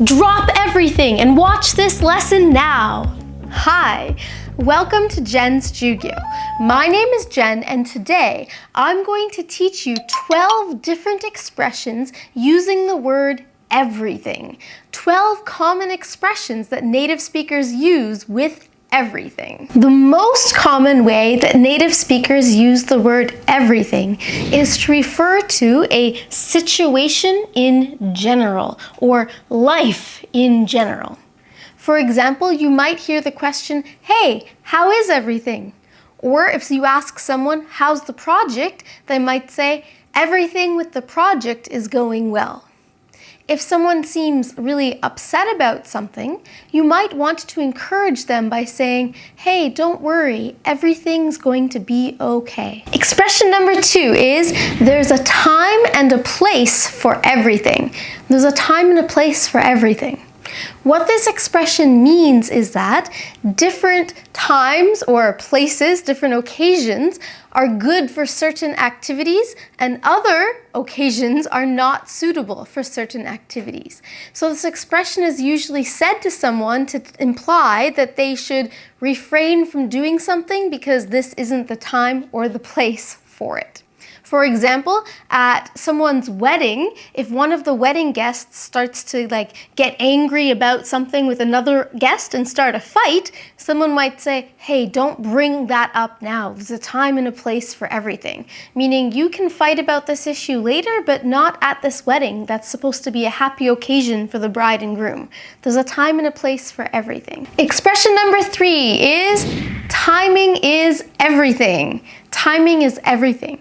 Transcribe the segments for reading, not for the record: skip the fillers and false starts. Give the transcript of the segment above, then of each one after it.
Drop everything and watch this lesson now. Hi, welcome to Jen's Jyugyou. My name is Jen, and today I'm going to teach you 12 different expressions using the word everything. 12 common expressions that native speakers use with everything. The most common way that native speakers use the word everything is to refer to a situation in general or life in general. For example, you might hear the question, "Hey, how is everything?" Or if you ask someone, "How's the project?" they might say, "Everything with the project is going well." If someone seems really upset about something, you might want to encourage them by saying, "Hey, don't worry, everything's going to be okay." Expression number 2 is, there's a time and a place for everything. There's a time and a place for everything. What this expression means is that different times or places, different occasions, are good for certain activities and other occasions are not suitable for certain activities. So this expression is usually said to someone to imply that they should refrain from doing something because this isn't the time or the place for it. For example, at someone's wedding, if one of the wedding guests starts to get angry about something with another guest and start a fight, someone might say, "Hey, don't bring that up now. There's a time and a place for everything." Meaning you can fight about this issue later, but not at this wedding. That's supposed to be a happy occasion for the bride and groom. There's a time and a place for everything. Expression number 3 is, timing is everything. Timing is everything.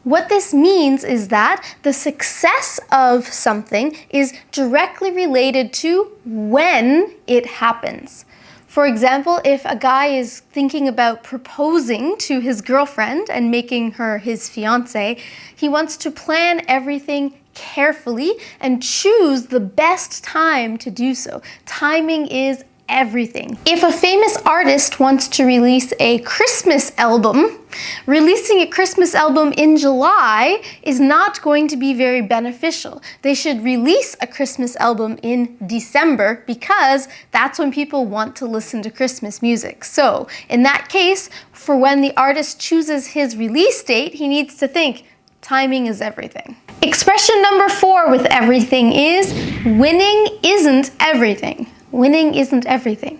What this means is that the success of something is directly related to when it happens. For example, if a guy is thinking about proposing to his girlfriend and making her his fiancée, he wants to plan everything carefully and choose the best time to do so. Timing is everything. If a famous artist wants to release a Christmas album, releasing a Christmas album in July is not going to be very beneficial. They should release a Christmas album in December because that's when people want to listen to Christmas music. So in that case, for when the artist chooses his release date, he needs to think, timing is everything. Expression number 4 with everything is, winning isn't everything. Winning isn't everything.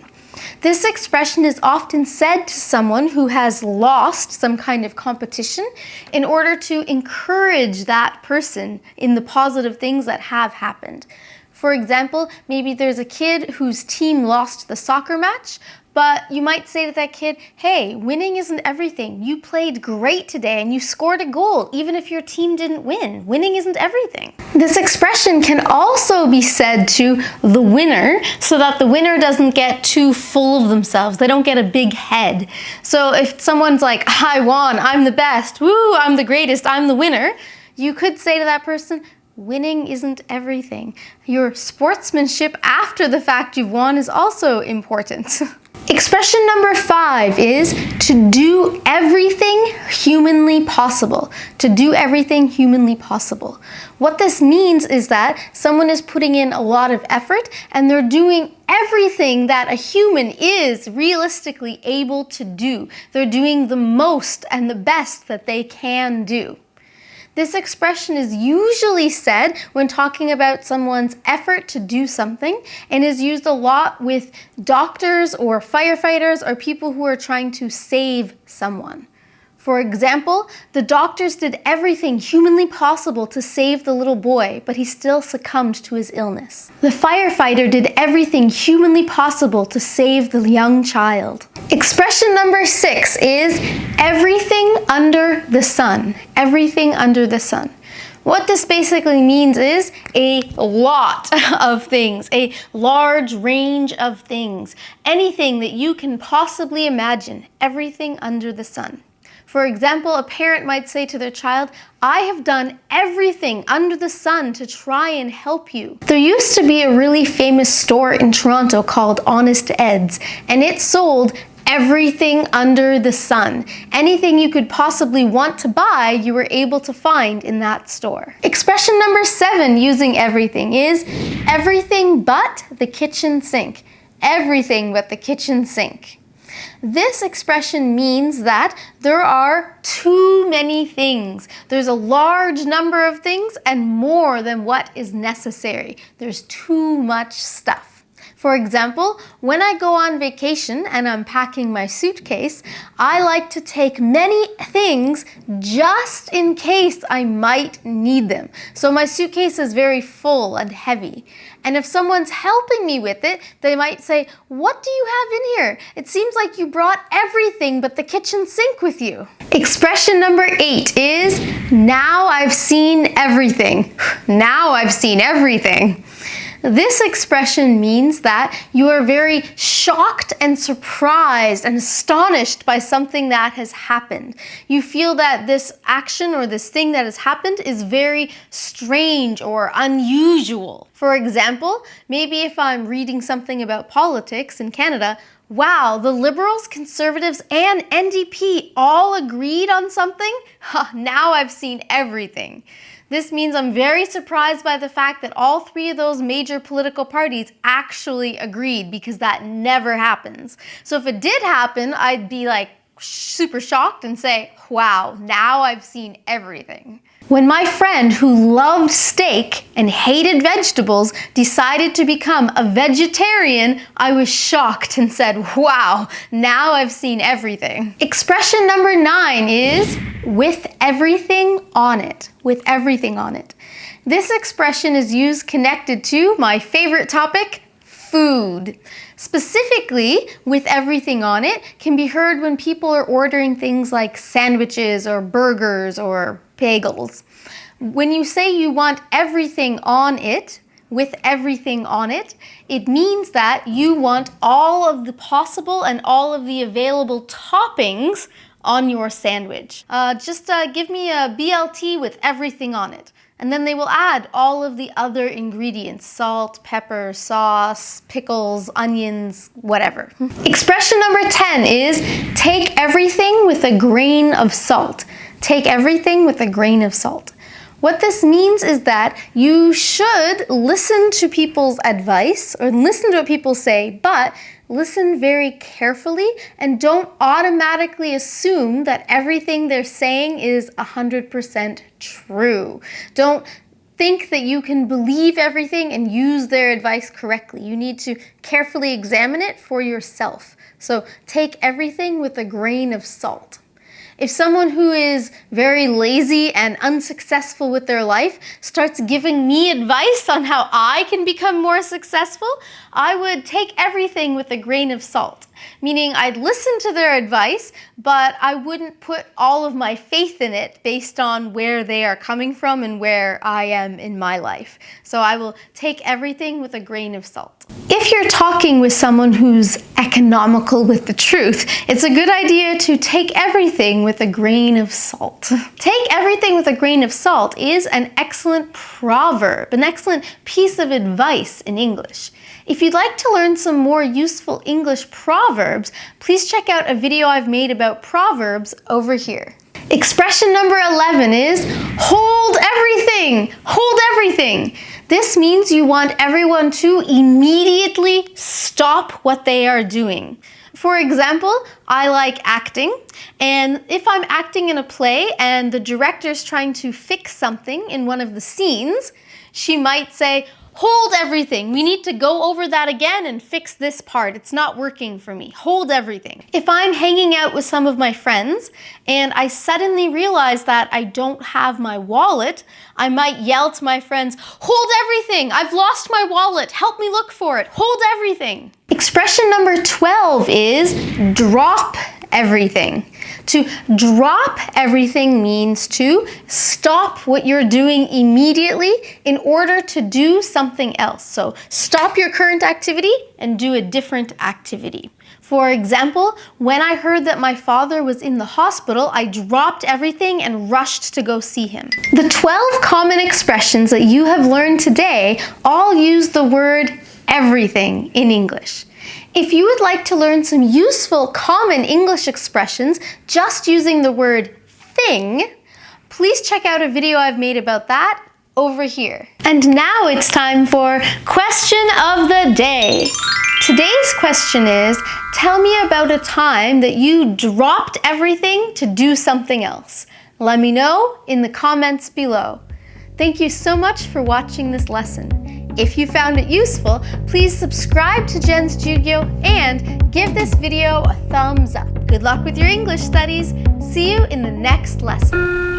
This expression is often said to someone who has lost some kind of competition in order to encourage that person in the positive things that have happened. For example, maybe there's a kid whose team lost the soccer match, but you might say to that kid, "Hey, winning isn't everything. You played great today and you scored a goal, even if your team didn't win. Winning isn't everything." This expression can also be said to the winner so that the winner doesn't get too full of themselves. They don't get a big head. So if someone's like, "I won, I'm the best, woo, I'm the greatest, I'm the winner," you could say to that person, "Winning isn't everything. Your sportsmanship after the fact you've won is also important." Expression number 5 is to do everything humanly possible. To do everything humanly possible. What this means is that someone is putting in a lot of effort and they're doing everything that a human is realistically able to do. They're doing the most and the best that they can do. This expression is usually said when talking about someone's effort to do something and is used a lot with doctors or firefighters or people who are trying to save someone. For example, the doctors did everything humanly possible to save the little boy, but he still succumbed to his illness. The firefighter did everything humanly possible to save the young child. Expression number 6 is everything under the sun. Everything under the sun. What this basically means is a lot of things, a large range of things, anything that you can possibly imagine, everything under the sun. For example, a parent might say to their child, "I have done everything under the sun to try and help you." There used to be a really famous store in Toronto called Honest Ed's, and it sold everything under the sun. Anything you could possibly want to buy, you were able to find in that store. Expression number 7 using everything is everything but the kitchen sink. Everything but the kitchen sink. This expression means that there are too many things. There's a large number of things and more than what is necessary. There's too much stuff. For example, when I go on vacation and I'm packing my suitcase, I like to take many things just in case I might need them. So my suitcase is very full and heavy. And if someone's helping me with it, they might say, "What do you have in here? It seems like you brought everything but the kitchen sink with you." Expression number 8 is, now I've seen everything. Now I've seen everything. This expression means that you are very shocked and surprised and astonished by something that has happened. You feel that this action or this thing that has happened is very strange or unusual. For example, maybe if I'm reading something about politics in Canada, wow, the Liberals, Conservatives, and NDP all agreed on something? Now I've seen everything. This means I'm very surprised by the fact that all 3 of those major political parties actually agreed, because that never happens. So if it did happen, I'd be like super shocked and say, wow, now I've seen everything. When my friend who loved steak and hated vegetables decided to become a vegetarian, I was shocked and said, wow, now I've seen everything. Expression number 9 is with everything on it. With everything on it. This expression is used connected to my favorite topic, food. Specifically, with everything on it can be heard when people are ordering things like sandwiches or burgers or bagels. When you say you want everything on it, with everything on it, it means that you want all of the possible and all of the available toppings on your sandwich. Just give me a BLT with everything on it. And then they will add all of the other ingredients, salt, pepper, sauce, pickles, onions, whatever. Expression number 10 is take everything with a grain of salt. Take everything with a grain of salt. What this means is that you should listen to people's advice or listen to what people say, but listen very carefully and don't automatically assume that everything they're saying is 100% true. Don't think that you can believe everything and use their advice correctly. You need to carefully examine it for yourself. So take everything with a grain of salt. If someone who is very lazy and unsuccessful with their life starts giving me advice on how I can become more successful, I would take everything with a grain of salt. Meaning I'd listen to their advice, but I wouldn't put all of my faith in it based on where they are coming from and where I am in my life. So I will take everything with a grain of salt. If you're talking with someone who's economical with the truth, it's a good idea to take everything with a grain of salt. Take everything with a grain of salt is an excellent proverb, an excellent piece of advice in English. If you'd like to learn some more useful English proverbs, please check out a video I've made about proverbs over here. Expression number 11 is hold everything, hold everything. This means you want everyone to immediately stop what they are doing. For example, I like acting, and if I'm acting in a play and the director's trying to fix something in one of the scenes, she might say, hold everything. We need to go over that again and fix this part. It's not working for me. Hold everything. If I'm hanging out with some of my friends and I suddenly realize that I don't have my wallet, I might yell to my friends, hold everything. I've lost my wallet. Help me look for it. Hold everything. Expression number 12 is drop everything. To drop everything means to stop what you're doing immediately in order to do something else. So stop your current activity and do a different activity. For example, when I heard that my father was in the hospital, I dropped everything and rushed to go see him. The 12 common expressions that you have learned today all use the word everything in English. If you would like to learn some useful common English expressions just using the word thing, please check out a video I've made about that over here. And now it's time for question of the day. Today's question is, tell me about a time that you dropped everything to do something else. Let me know in the comments below. Thank you so much for watching this lesson. If you found it useful, please subscribe to Jen's Jyugyou and give this video a thumbs up. Good luck with your English studies. See you in the next lesson.